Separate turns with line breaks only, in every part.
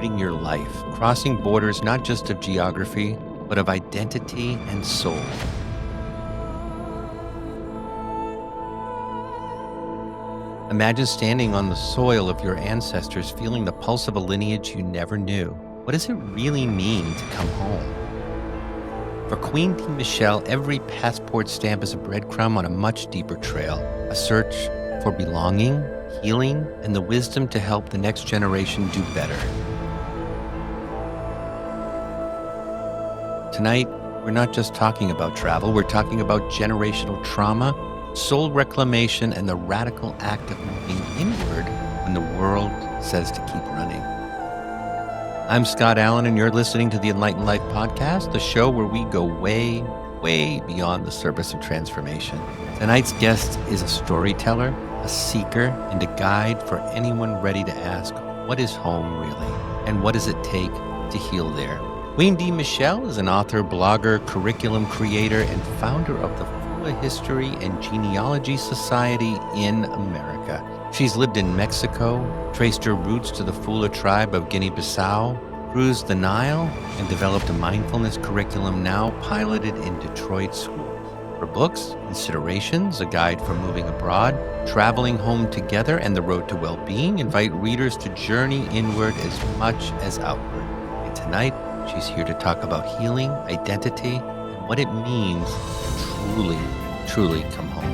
uprooting your life, crossing borders not just of geography, but of identity and soul. Imagine standing on the soil of your ancestors, feeling the pulse of a lineage you never knew. What does it really mean to come home? For Queen Bee Michele, every passport stamp is a breadcrumb on a much deeper trail, a search for belonging, healing, and the wisdom to help the next generation do better. Tonight, we're not just talking about travel, we're talking about generational trauma, soul reclamation, and the radical act of moving inward when the world says to keep running. I'm Scott Allen, and you're listening to the Enlightened Life Podcast, the show where we go way, way beyond the surface of transformation. Tonight's guest is a storyteller, a seeker, and a guide for anyone ready to ask, what is home really? And what does it take to heal there? Queen Bee Michele is an author, blogger, curriculum creator, and founder of the Fula History and Genealogy Society in America. She's lived in Mexico, traced her roots to the Fula tribe of Guinea-Bissau, cruised the Nile, and developed a mindfulness curriculum now piloted in Detroit schools. Her books, Considerations, A Guide for Moving Abroad, Traveling Home Together, and The Road to Well-Being invite readers to journey inward as much as outward. And tonight, she's here to talk about healing, identity, and what it means to truly come home.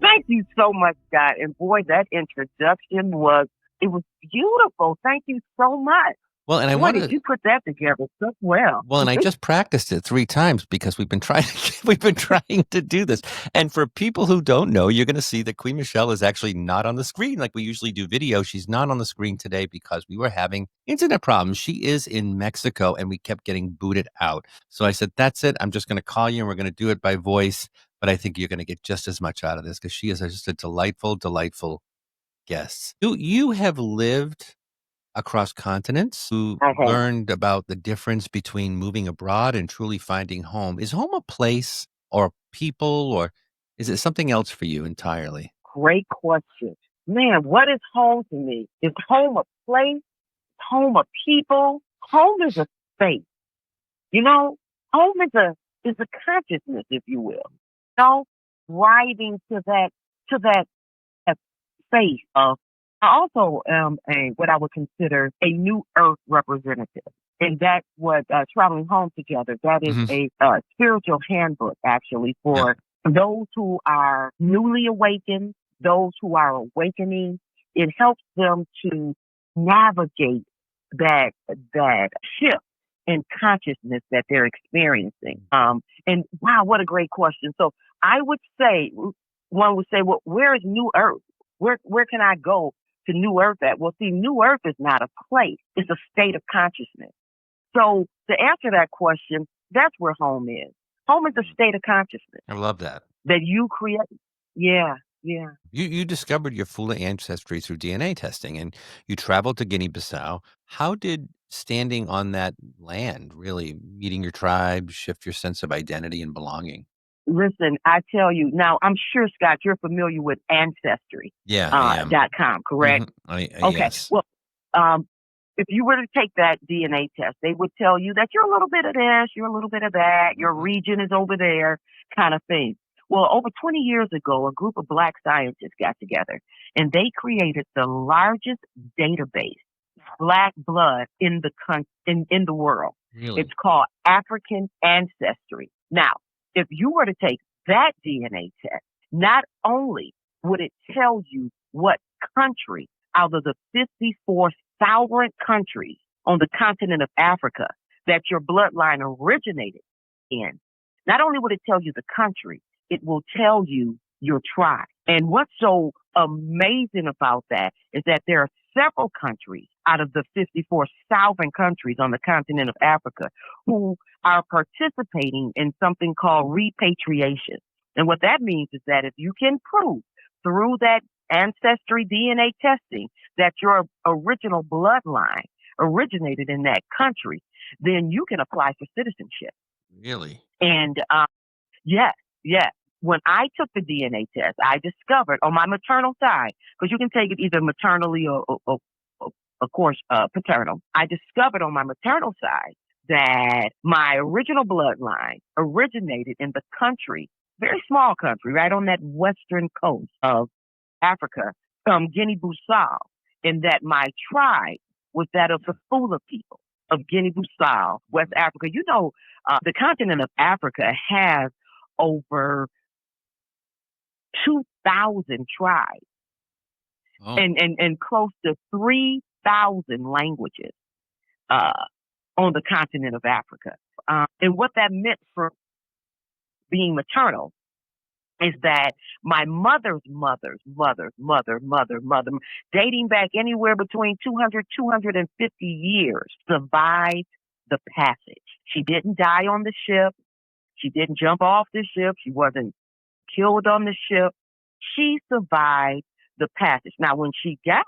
Thank you so much, Scott. And boy, that introduction was beautiful. Thank you so much.
Well, and
did you put that together so well?
Well, and I just practiced it 3 times because we've been trying to do this. And for people who don't know, you're going to see that Queen Michele is actually not on the screen like we usually do video. She's not on the screen today because we were having internet problems. She is in Mexico and we kept getting booted out. So I said, that's it. I'm just going to call you and we're going to do it by voice. But I think you're going to get just as much out of this because she is just a delightful, delightful guest. You have lived across continents, who learned about the difference between moving abroad and truly finding home. Is home a place or people, or is it something else for you entirely?
Great question. Man, what is home to me? Is home a place? Is home a people? Home is a space. You know, home is a consciousness, if you will. You know, riding to that space of. I also am what I would consider a new earth representative. And that's what Traveling Home Together, that is a spiritual handbook, actually, for those who are newly awakened, those who are awakening. It helps them to navigate that shift in consciousness that they're experiencing. And wow, what a great question. So I would say, one would say, well, where is New Earth? Where can I go to New Earth at? Well, see, New Earth is not a place. It's a state of consciousness. So to answer that question, that's where home is. Home is a state of consciousness.
I love that.
That you create. Yeah.
You discovered your Fula ancestry through DNA testing, and you traveled to Guinea-Bissau. How did standing on that land, really meeting your tribe, shift your sense of identity and belonging?
Listen, I tell you, now I'm sure, Scott, you're familiar with Ancestry. .com, correct?
Mm-hmm.
Okay.
Yes.
Well, if you were to take that DNA test, they would tell you that you're a little bit of this, you're a little bit of that, your region is over there, kind of thing. Well, over 20 years ago, a group of Black scientists got together and they created the largest database, Black blood in the world.
Really?
It's called African Ancestry. Now, if you were to take that DNA test, not only would it tell you what country out of the 54 sovereign countries on the continent of Africa that your bloodline originated in, not only would it tell you the country, it will tell you your tribe. And what's so amazing about that is that there are several countries out of the 54 sovereign countries on the continent of Africa who are participating in something called repatriation. And what that means is that if you can prove through that ancestry DNA testing that your original bloodline originated in that country, then you can apply for citizenship.
Really?
And Yes, yes. When I took the DNA test, I discovered on my maternal side, because you can take it either maternally or of course, paternal. I discovered on my maternal side that my original bloodline originated in the country, very small country, right on that western coast of Africa, Guinea-Bissau, and that my tribe was that of the Fula people of Guinea-Bissau, West Africa. You know, the continent of Africa has over 2,000 tribes
Oh,
and close to 3,000 languages uh, on the continent of Africa. And what that meant for being maternal is that my mother's mother, dating back anywhere between 200, 250 years, survived the passage. She didn't die on the ship. She didn't jump off the ship. She wasn't killed on the ship. She survived the passage. Now, when she got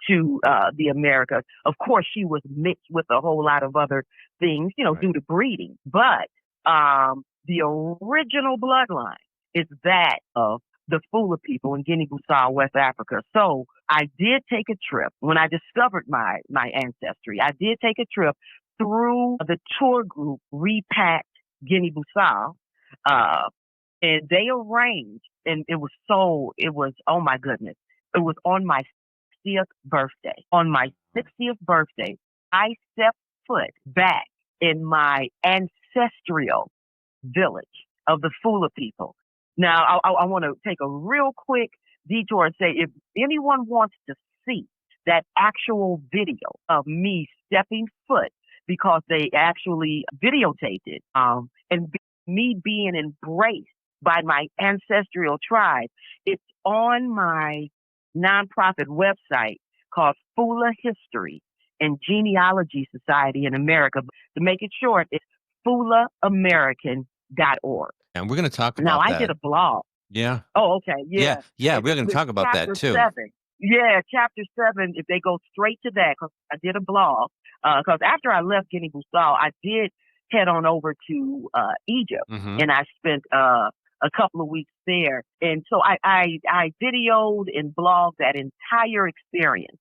to the Americas, of course, she was mixed with a whole lot of other things, you know,
right.
due to breeding. But the original bloodline is that of the Fula people in Guinea-Bissau, West Africa. So I did take a trip when I discovered my ancestry. I did take a trip through the tour group Repacked Guinea-Bissau. Uh, and they arranged, and it was, oh my goodness, it was on my 60th birthday. On my 60th birthday, I stepped foot back in my ancestral village of the Fula people. Now, I want to take a real quick detour and say if anyone wants to see that actual video of me stepping foot, because they actually videotaped it, and me being embraced by my ancestral tribe, it's on my nonprofit website called Fula History and Genealogy Society in America. To make it short, it's fulaamerican.org.
And we're going to talk
Now,
about
I did
that.
a blog.
Yeah.
Oh, okay,
Yeah.
yeah.
Yeah.
And
We're going to
with
talk about that
chapter
too.
7. Yeah, chapter 7, if they go straight to that, because I did a blog. Because after I left Guinea-Bissau, I did head on over to Egypt,
Hmm.
and I spent a couple of weeks there. And so I videoed and blogged that entire experience.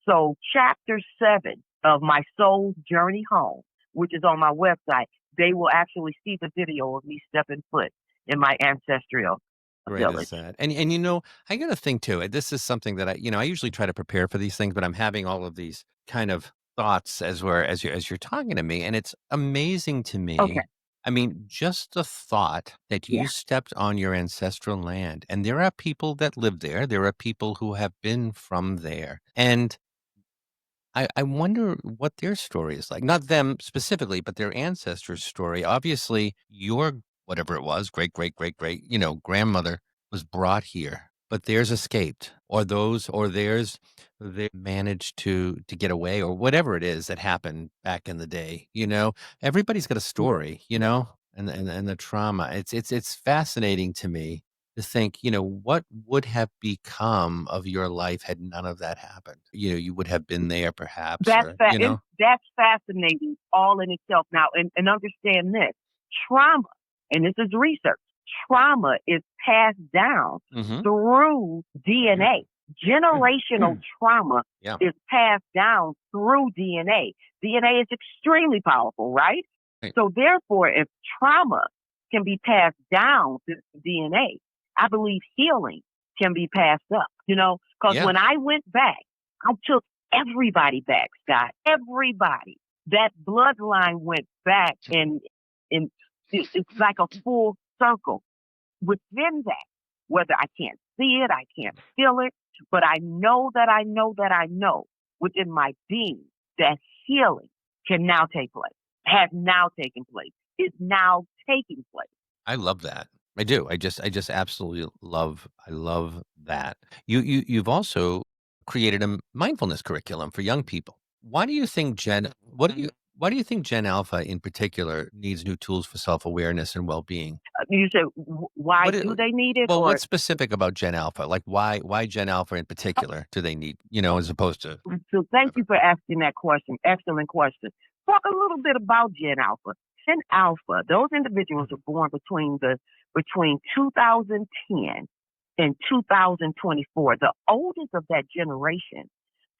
So chapter 7 of my soul's journey home, which is on my website, they will actually see the video of me stepping foot in my ancestral
Great is
village.
that. And I got to think too. This is something that I usually try to prepare for these things, but I'm having all of these kind of thoughts as you're talking to me, and it's amazing to
Okay.
me. I mean, just the thought that you
Yeah.
stepped on your ancestral land, and there are people that live there. There are people who have been from there, and I wonder what their story is like. Not them specifically, but their ancestors' story. Obviously, your whatever it was, great, great, great, great, grandmother was brought here, but theirs escaped, or theirs they managed to get away, or whatever it is that happened back in the day. Everybody's got a
Yeah.
story,
Yeah.
and the trauma. It's fascinating to me to think, what would have become of your life had none of that happened? You would have been there perhaps, or,
And that's fascinating all in itself. Now, and understand this trauma, and this is research, trauma is passed down
hmm
through DNA. Generational trauma
yeah,
is passed down through DNA. DNA is extremely powerful, right?
right.
So, therefore, if trauma can be passed down through DNA, I believe healing can be passed up, because
Yeah,
when I went back, I took everybody back, Scott. Everybody. That bloodline went back, and it's like a full circle. Within that, whether I can't see it, I can't feel it, but I know that I know that I know within my being that healing can now take place, has now taken place, is now taking place.
I love that. I do. I just absolutely I love that. You've also created a mindfulness curriculum for young people. Why do you think why do you think Gen Alpha in particular needs new tools for self-awareness and well-being?
You said, why
What it,
do they need it?
well,
Or
what's specific about Gen Alpha? Like why Gen Alpha in particular do they need, as opposed to
so thank
whoever?
you for asking that question. Excellent question. Talk a little bit about Gen Alpha. alpha, those individuals are born between 2010 and 2024. The oldest of that generation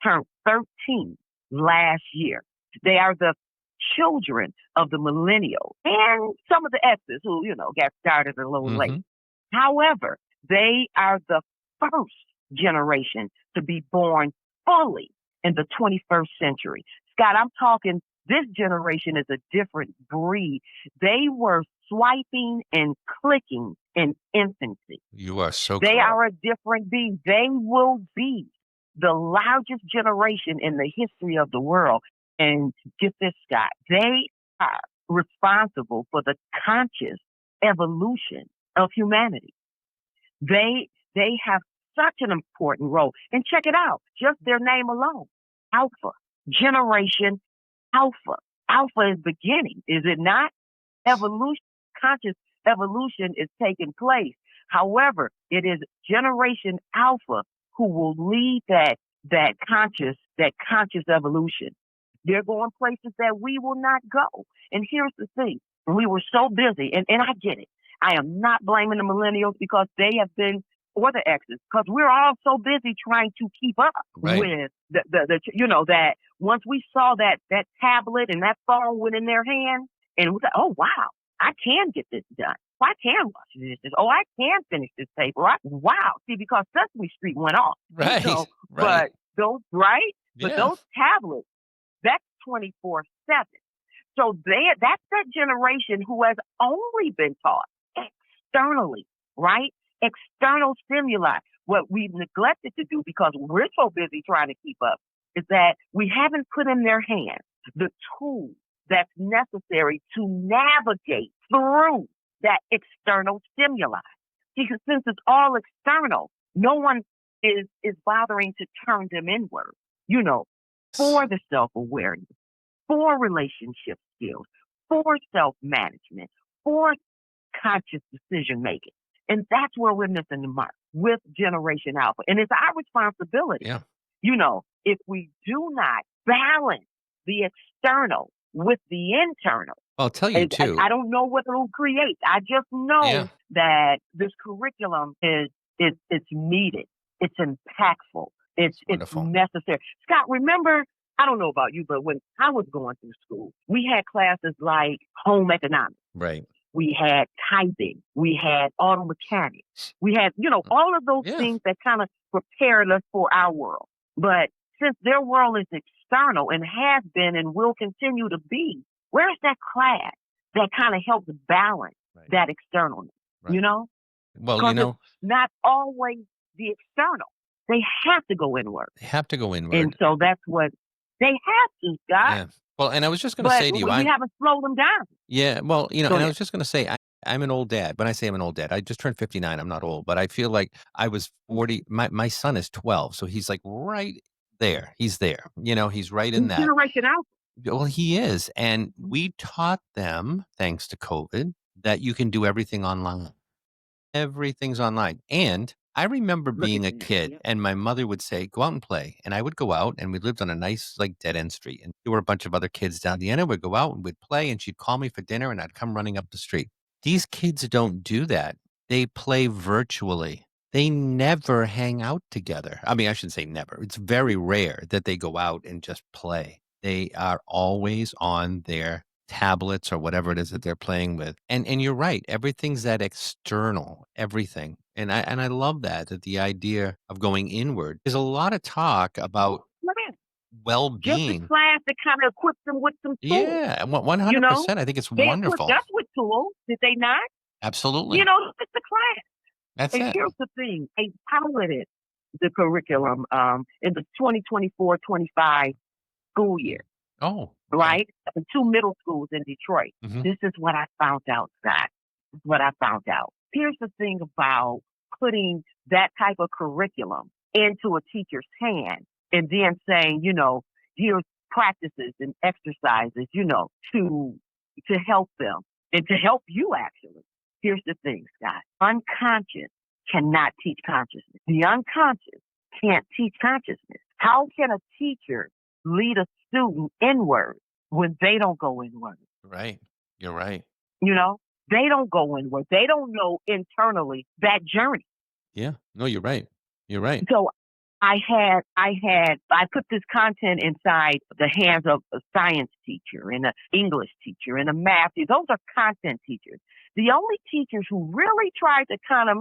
turned 13 last year. They are the children of the millennials and some of the X's who, got started a little late. However, they are the first generation to be born fully in the 21st century. Scott, I'm talking, this generation is a different breed. They were swiping and clicking in infancy.
You are so
They
correct.
are a different breed. They will be the largest generation in the history of the world. And get this, Scott, they are responsible for the conscious evolution of humanity. They have such an important role. And check it out, just their name alone, Alpha, Generation Alpha. Alpha is beginning, is it not? Evolution, conscious evolution is taking place. However, it is Generation Alpha who will lead that conscious evolution. They're going places that we will not go. And here's the thing. We were so busy, and I get it. I am not blaming the millennials because they have been, or the X's, because we're all so busy trying to keep up with the that once we saw that tablet and that phone went in their hand, and we said, oh, wow, I can get this done. Oh, I can watch this. Oh, I can finish this paper. Wow. See, because Sesame Street went off.
Right.
But those,
Yeah.
But those tablets, that's 24/7. So that's that generation who has only been taught externally, right? External stimuli. What we've neglected to do because we're so busy trying to keep up is that we haven't put in their hands the tools that's necessary to navigate through that external stimuli. Because since it's all external, no one is bothering to turn them inward, for the self-awareness, for relationship skills, for self-management, for conscious decision-making. And that's where we're missing the mark with Generation Alpha. And it's our responsibility.
Yeah.
If we do not balance the external with the internal,
I'll tell you too.
I don't know what it'll create. I just know that this curriculum is needed. It's impactful. It's necessary. Scott, remember, I don't know about you, but when I was going through school, we had classes like home economics.
Right.
We had typing. We had auto mechanics. We had, all of those things that kind of prepared us for our world. But since their world is external and has been and will continue to be, where's that class that kind of helps balance that externalness?
Right. Well,
it's not always the external. They have to go inward. And so that's what they have to, Scott.
Yeah. Well, and I was just going to say to you,
we haven't slowed them down.
Yeah. Well, and I was just going to say, I'm an old dad. When I say I'm an old dad, I just turned 59. I'm not old, but I feel like I was 40. My son is 12. So he's like right there. He's there. He's right in that.
Generation Alpha.
Well, he is. And we taught them, thanks to COVID, that you can do everything online. Everything's online. And I remember being a kid and my mother would say, go out and play. And I would go out and we lived on a nice dead end street. And there were a bunch of other kids down the end. I would go out and we'd play and she'd call me for dinner and I'd come running up the street. These kids don't do that. They play virtually. They never hang out together. I mean, I shouldn't say never. It's very rare that they go out and just play. They are always on their tablets or whatever it is that they're playing with. And you're right. Everything's that external, everything. And I love that the idea of going inward. There's a lot of talk about well-being.
Just a class that kind of equips them with some tools.
Yeah, 100%. I think it's wonderful.
They equipped us with tools, did they not?
Absolutely.
It's a class.
That's
and
it.
Here's the thing. They piloted the curriculum in the 2024-25 school year.
Oh.
Right? In 2 middle schools in Detroit.
Mm-hmm.
This is what I found out, Scott. This is what I found out. Here's the thing about putting that type of curriculum into a teacher's hand and then saying, here's practices and exercises, to help them and to help you actually. Here's the thing, Scott. Unconscious cannot teach consciousness. The unconscious can't teach consciousness. How can a teacher lead a student inward when they don't go inward?
Right. You're right.
You know, they don't go inward. They don't know internally that journey.
Yeah. No, you're right. You're right.
So I put this content inside the hands of a science teacher and an English teacher and a math teacher. Those are content teachers. The only teachers who really tried to kind of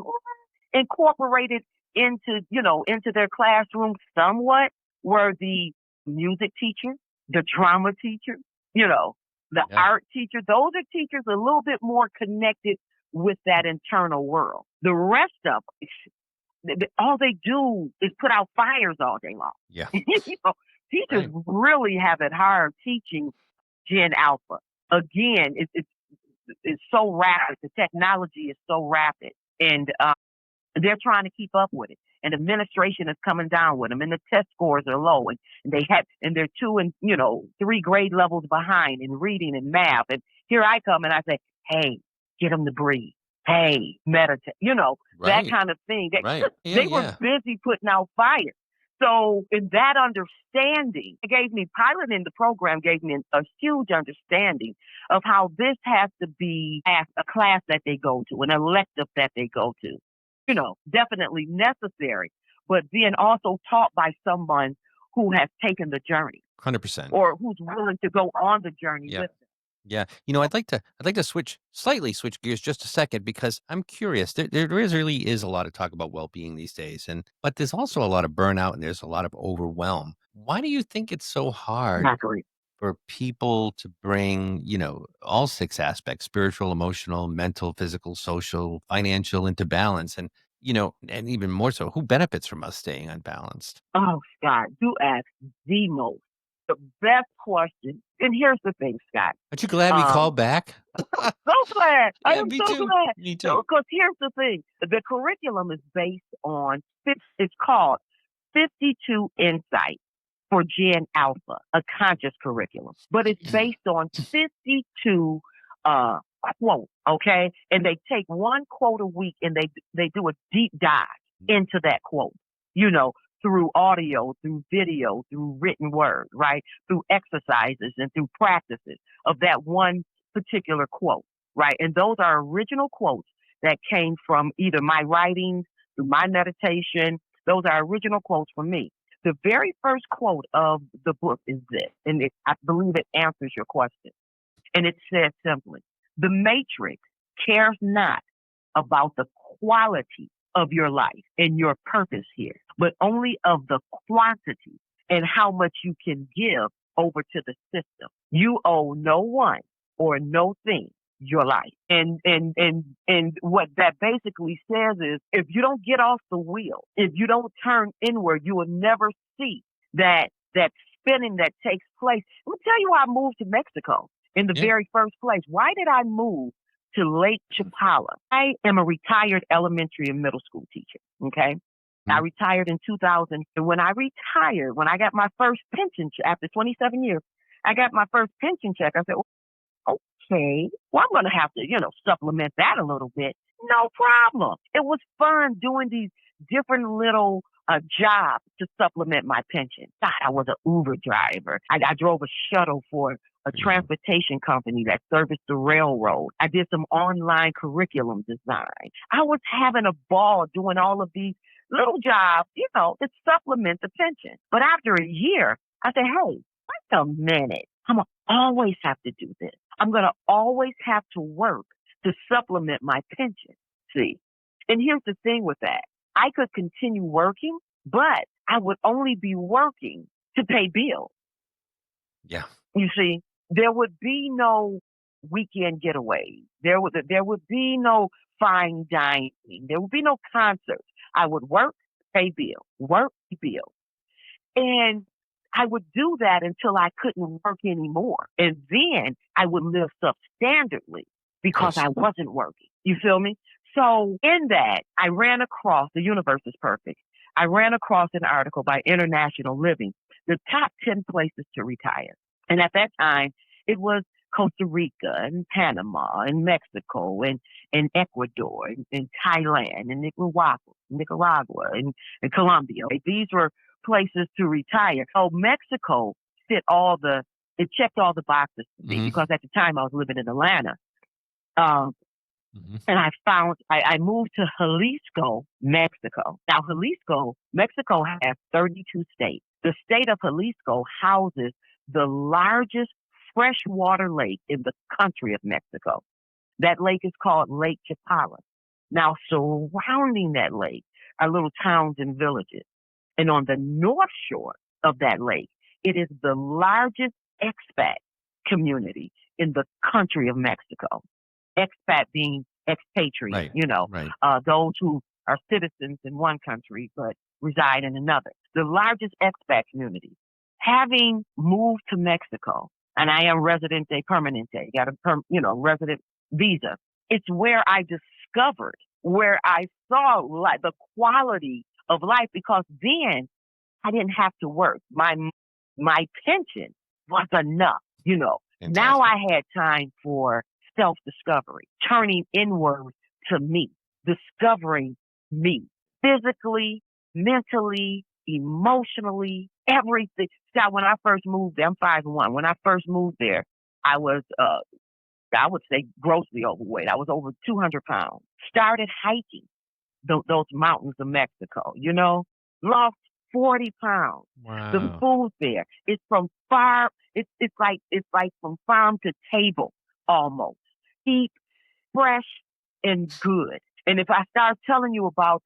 incorporate it into, into their classroom somewhat were the music teacher, the drama teacher, the
Yeah.
art teacher. Those are teachers a little bit more connected with that internal world. The rest of all they do is put out fires all day long.
Yeah.
Teachers
Right.
really have it hard teaching Gen Alpha. Again, it's so rapid. The technology is so rapid, and they're trying to keep up with it. And administration is coming down with them, and the test scores are low, and they're 2 and 3 grade levels behind in reading and math. And here I come and I say, hey, get them to breathe. Hey, meditate. That
Right.
kind of thing.
Right. Yeah.
They were
Yeah.
busy putting out fires. So in that understanding, piloting the program gave me a huge understanding of how this has to be a class that they go to, an elective that they go to. Definitely necessary, but being also taught by someone who has taken the journey
100%.
or who's willing to go on the journey
Yeah.
with them.
Yeah. I'd like to switch gears just a second because I'm curious. Really is a lot of talk about well-being these days, but there's also a lot of burnout and there's a lot of overwhelm. Why do you think it's so hard
Exactly.
for people to bring, all 6 aspects, spiritual, emotional, mental, physical, social, financial, into balance? And even more so, who benefits from us staying unbalanced?
Oh, Scott, you ask the most, the best question. And here's the thing, Scott.
Aren't you glad we called
Um,
back?
so glad. I
Yeah,
am
me
so
too.
glad.
Me too.
Because here's the thing. The curriculum is based on, it's called 52 Insights for Gen Alpha, a conscious curriculum. But it's based on 52 uh, quotes, okay? And they take one quote a week and they do a deep dive into that quote, you know, through audio, through video, through written word, right? Through exercises and through practices of that one particular quote, right? And those are original quotes that came from either my writings, through my meditation. Those are original quotes from me. The very first quote of the book is this, and I believe it answers your question. And it says simply, the matrix cares not about the quality of your life and your purpose here, but only of the quantity and how much you can give over to the system. You owe no one or no thing your life. And what that basically says is if you don't get off the wheel, if you don't turn inward, you will never see that spinning that takes place. Let me tell you why I moved to Mexico in the
Yeah.
very first place. Why did I move to Lake Chapala? I am a retired elementary and middle school teacher. Okay. I
Mhm.
retired in 2000. And when I retired, when I got my first pension check after 27 years, I got my first pension check. I said, okay, well, I'm going to have to, supplement that a little bit. No problem. It was fun doing these different little jobs to supplement my pension. God, I was an Uber driver. I drove a shuttle for a transportation company that serviced the railroad. I did some online curriculum design. I was having a ball doing all of these little jobs, to supplement the pension. But after a year, I said, hey, wait a minute. I'm going to always have to do this. I'm going to always have to work to supplement my pension. See? And here's the thing with that. I could continue working, but I would only be working to pay bills.
Yeah.
You see, there would be no weekend getaways. There would be no fine dining. There would be no concerts. I would work, pay bills, work, pay bills. And I would do that until I couldn't work anymore. And then I would live substandardly
Of
because
course.
I wasn't working. You feel me? So in that, I ran across, the universe is perfect. I ran across an article by International Living, the top 10 places to retire. And at that time, it was Costa Rica and Panama and Mexico and Ecuador and Thailand and Nicaragua and Colombia. These were places to retire. So Mexico fit all the It checked all the boxes for me
Mm-hmm.
because at the time I was living in Atlanta. Um,
Mm-hmm.
and I moved to Jalisco, Mexico. Now, Jalisco, Mexico has 32 states. The state of Jalisco houses the largest freshwater lake in the country of Mexico. That lake is called Lake Chapala. Now, surrounding that lake are little towns and villages. And on the north shore of that lake, it is the largest expat community in the country of Mexico. Expat being expatriate,
Right. Right.
those who are citizens in one country but reside in another. The largest expat community. Having moved to Mexico, and I am residente permanente, got a resident visa. It's where I discovered, where I saw like the quality of life because then I didn't have to work. My pension was enough. Now
Fantastic.
I had time for self-discovery, turning inward to me, discovering me physically, mentally, emotionally, everything. So when I first moved there, I'm 5'1". When I first moved there, I was, I would say grossly overweight. I was over 200 pounds. Started hiking those mountains of Mexico, lost 40 pounds. The
Wow.
food there, it's from farm, it's like from farm to table almost. Cheap, fresh, and good. And if I start telling you about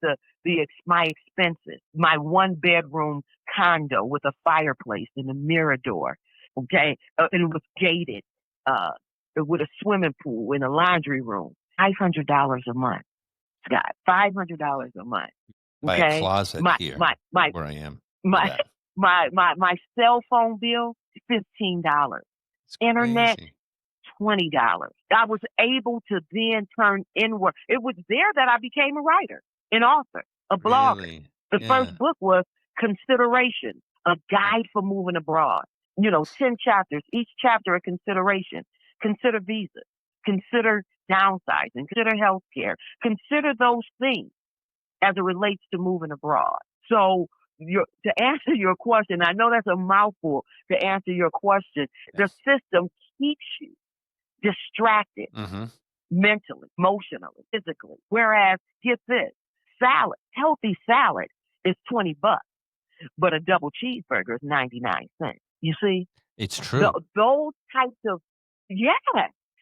my expenses, my 1-bedroom condo with a fireplace and a mirador, okay, and it was gated, uh, with a swimming pool and a laundry room, $500 a month. Scott, $500 a month.
Buy a
Okay,
closet
my
here
my my
where I am for
my
that.
my cell phone bill $15.
It's
Internet
crazy.
$20. I was able to then turn inward. It was there that I became a writer, an author, a blogger.
Really?
The
Yeah.
first book was Consideration, a guide for moving abroad. 10 chapters, each chapter a consideration. Consider visas, consider downsizing, consider healthcare, consider those things as it relates to moving abroad. So to answer your question, I know that's a mouthful to answer your question. The
Yes.
system keeps you distracted
Mm-hmm.
mentally, emotionally, physically. Whereas, get this, healthy salad is $20, but a double cheeseburger is 99 cents. You see,
It's true.
those types of, yeah,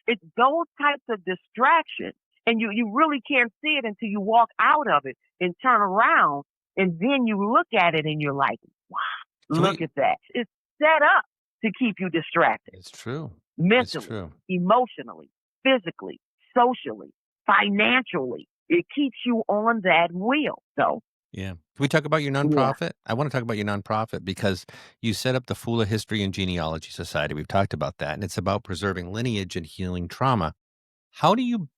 it's those types of distractions. And you really can't see it until you walk out of it and turn around. And then you look at it and you're like, wow,
Can
look
we?
at that. It's set up to keep you distracted
It's true. It's
mentally,
true.
emotionally, physically, socially, financially. It keeps you on that wheel. So,
Yeah. Can we talk about your
yeah.
nonprofit? I want to talk about your nonprofit because you set up the Fula History and Genealogy Society. We've talked about that, and it's about preserving lineage and healing trauma. How do you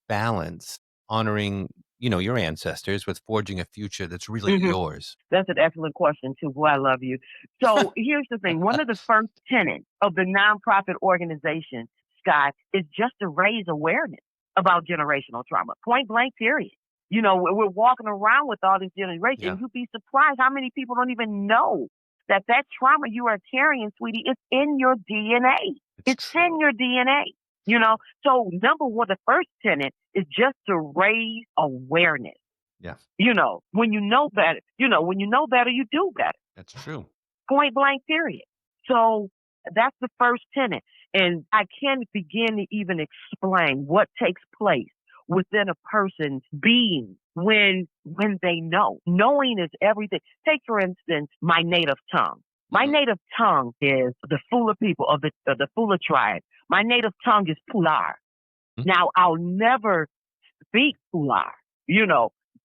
balance honoring, your ancestors with forging a future that's really
hmm
yours?
That's an excellent question, too. Boy, I love you. So here's the thing. One of the first tenets of the nonprofit organization, Scott, is just to raise awareness about generational trauma. Point blank, period. We're walking around with all this generation.
Yeah,
You'd be surprised how many people don't even know that trauma you are carrying, sweetie, is in your DNA.
it's
It's in
true.
your DNA. So number one, the first tenet is just to raise awareness.
Yeah,
When you know better, you do better.
that's true.
Point blank, period. So that's the first tenet. And I can't begin to even explain what takes place within a person's being when they know. Knowing is everything. Take, for instance, my native tongue. My
Hmm.
native tongue is the Fula people of the Fula tribe. My native tongue is Pular. Now, I'll never speak Pular,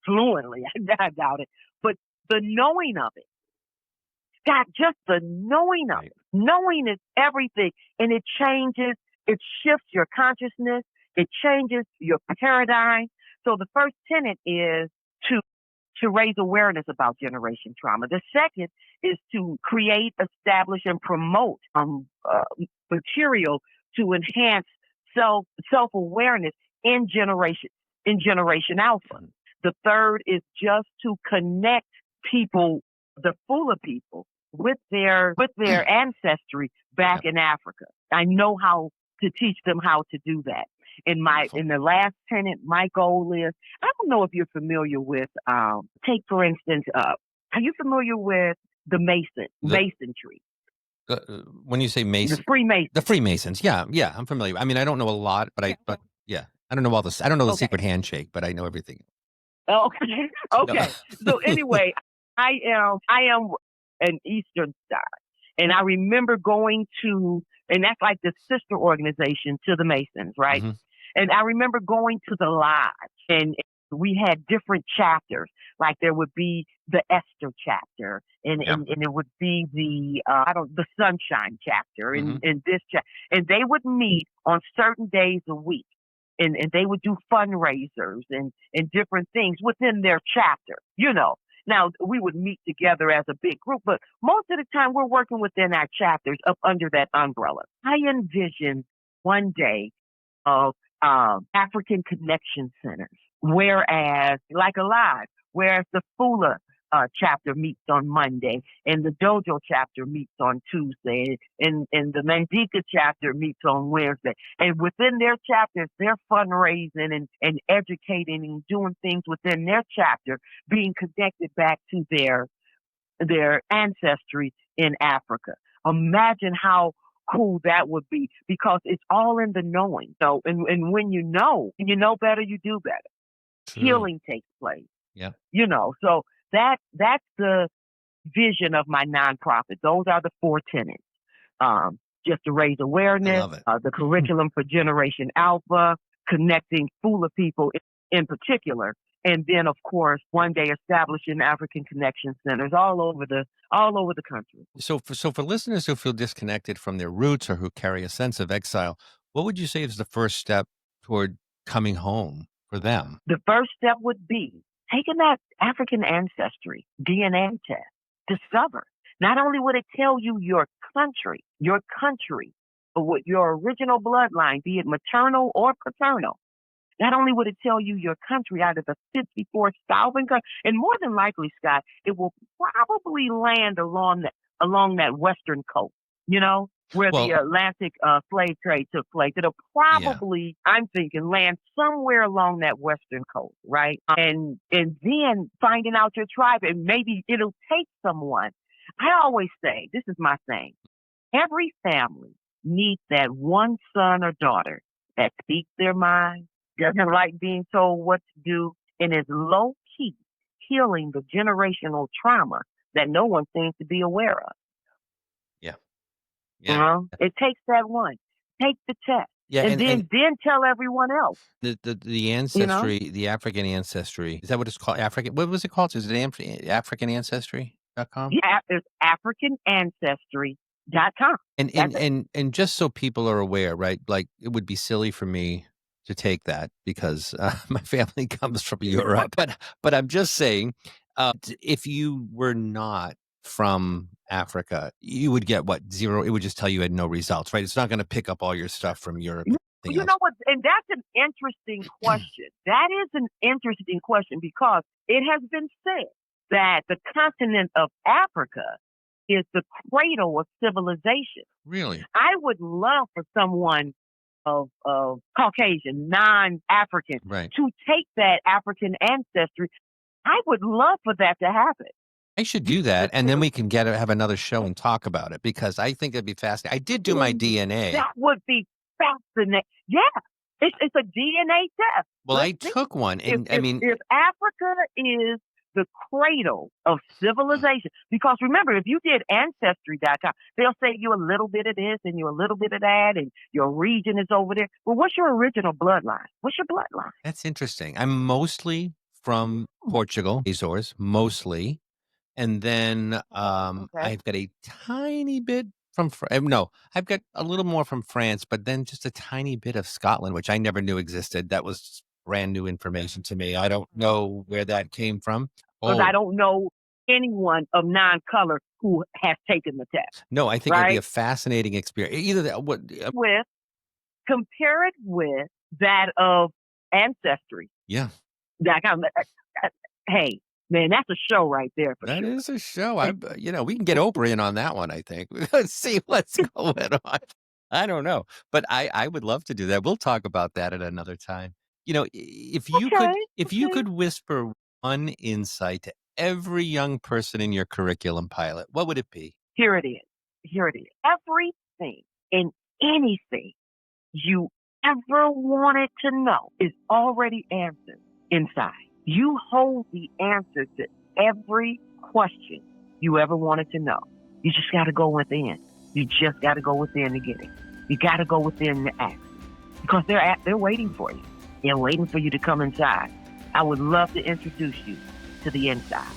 fluently. I doubt it. But the knowing of it, God, just the knowing of
Right.
it. Knowing is everything. And it shifts your consciousness, it changes your paradigm. So the first tenet is to raise awareness about generation trauma. The second is to create, establish, and promote material to enhance self awareness in Generation Alpha. The third is just to connect people, the Fula people, with their ancestry back
Yep.
in Africa. I know how to teach them how to do that.
Beautiful.
In the last tenant, my goal is, I don't know if you're familiar with take for instance, are you familiar with the masonry?
When you say
The
Mason,
Freemasons.
the Freemasons, yeah, I'm familiar. I mean, I don't know a lot, but yeah, I don't know all this. I don't know the
Okay.
secret handshake, but I know everything.
Okay.
No.
Okay. So anyway, I am an Eastern Star. And I remember going to, and that's like the sister organization to the Masons, right?
hmm
And I remember going to the lodge, and we had different chapters. Like there would be the Esther chapter,
Yeah.
and it would be the Sunshine chapter,
hmm
and this chapter, and they would meet on certain days a week, and they would do fundraisers and different things within their chapter, you know. Now we would meet together as a big group, but most of the time we're working within our chapters up under that umbrella. I envision one day of African connection centers, whereas like Alive, whereas the Fula chapter meets on Monday, and the Dojo chapter meets on Tuesday, and the Mandika chapter meets on Wednesday. And within their chapters, they're fundraising and educating and doing things within their chapter, being connected back to their ancestry in Africa. Imagine how cool that would be, because it's all in the knowing. So, and when you know better, you do better.
True.
Healing takes place.
Yeah.
So that's the vision of my nonprofit. Those are the four tenets. Just to raise
I
awareness,
love it.
the curriculum for Generation Alpha, connecting Fula people in particular, and then of course one day establishing African connection centers all over the country.
So for listeners who feel disconnected from their roots or who carry a sense of exile, what would you say is the first step toward coming home for them?
The first step would be taking that African ancestry DNA test. Discover. Not only would it tell you your country, but what your original bloodline, be it maternal or paternal. Not only would it tell you your country out of the 54,000 countries, and more than likely, Scott, it will probably land along that western coast, where the
Well,
Atlantic slave trade took place. It'll
yeah.
probably, I'm thinking, land somewhere along that western coast, right? And then finding out your tribe, and maybe it'll take someone. I always say, this is my thing. Every family needs that one son or daughter that speaks their mind, doesn't like being told what to do, and is low key healing the generational trauma that no one seems to be aware of.
Yeah. Yeah.
It takes that one. Take the test,
Yeah.
and then tell everyone else.
The
You know,
ancestry, the African ancestry, is that what it's called? African, what was it called? Is it AfricanAncestry.com?
yeah, there's AfricanAncestry.com. That's it.
And just so people are aware, right? Like it would be silly for me to take that because my family comes from Europe. But I'm just saying, if you were not from Africa, you would get what, zero? It would just tell you had no results, right? It's not going to pick up all your stuff from Europe and everything
You know
else.
what? And that's an interesting question. That is an interesting question, because it has been said that the continent of Africa is the cradle of civilization.
Really?
I would love for someone of Caucasian, non-African,
Right.
to take that African ancestry. I would love for that to happen.
I should do that, and then we can have another show and talk about it because I think it'd be fascinating. I did do my DNA.
That would be fascinating. Yeah, it's a DNA test.
Well,
Let's
I
see.
took one, and I mean,
If Africa is the cradle of civilization, because remember, if you did Ancestry.com, they'll say you a little bit of this and you a little bit of that, and your region is over there. Well, what's your original bloodline? What's your bloodline?
that's interesting. I'm mostly from Portugal, Azores, mostly. And then
Okay.
I've got a tiny bit from no, I've got a little more from France, but then just a tiny bit of Scotland, which I never knew existed. That was brand new information to me. I don't know where that came from.
Because I
Oh,
don't know anyone of non-color who has taken the test,
no, I think it'd be a
right?
fascinating experience. Either that, what?
With Compare it with that of Ancestry.
Yeah,
Like, hey, Man, that's a show right there for
That
sure.
is a show. We can get Oprah in on that one, I think. Let's see what's going on. I don't know, but I would love to do that. We'll talk about that at another time. If you
Okay,
could whisper one insight to every young person in your curriculum pilot, what would it be?
here it is. Here it is. Everything and anything you ever wanted to know is already answered inside. You hold the answer to every question you ever wanted to know. You just got to go within. You just got to go within to get it. You got to go within to ask because they're waiting for you. They're waiting for you to come inside. I would love to introduce you to the inside.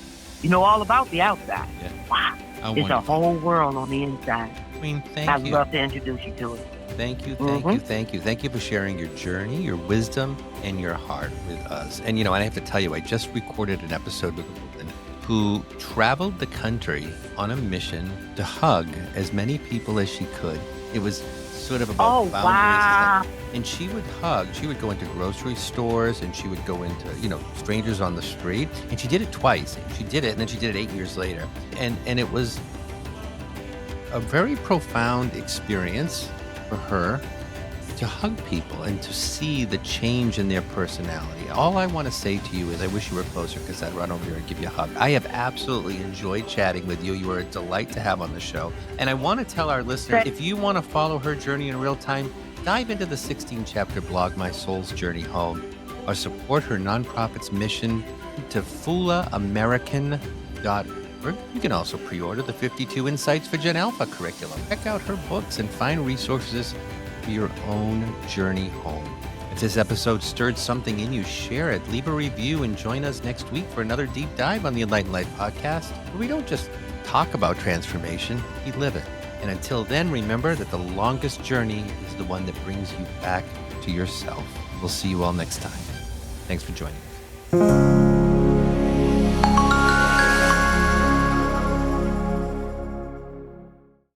You know all about the outside.
Yeah.
Wow.
Oh,
It's a
wonderful.
whole world on the inside.
Queen,
I'd
thank you.
love to introduce you to it.
Thank you, thank you, thank you. Thank you for sharing your journey, your wisdom, and your heart with us. And, I have to tell you, I just recorded an episode with a woman who traveled the country on a mission to hug as many people as she could. It was sort of about
Oh,
boundaries.
wow.
And she would hug. She would go into grocery stores and she would go into, strangers on the street. And she did it twice. She did it, and then she did it 8 years later. And it was a very profound experience for her to hug people and to see the change in their personality. All I want to say to you is I wish you were closer because I'd run over here and give you a hug. I have absolutely enjoyed chatting with you. You are a delight to have on the show. And I want to tell our listeners, if you want to follow her journey in real time, dive into the 16-chapter blog, My Soul's Journey Home, or support her nonprofit's mission to FulaAmerican.org. You can also pre-order the 52 Insights for Gen Alpha curriculum. Check out her books and find resources for your own journey home. If this episode stirred something in you, share it, leave a review, and join us next week for another deep dive on the Enlightened Life podcast, where we don't just talk about transformation, we live it. And until then, remember that the longest journey is the one that brings you back to yourself. We'll see you all next time. Thanks for joining us.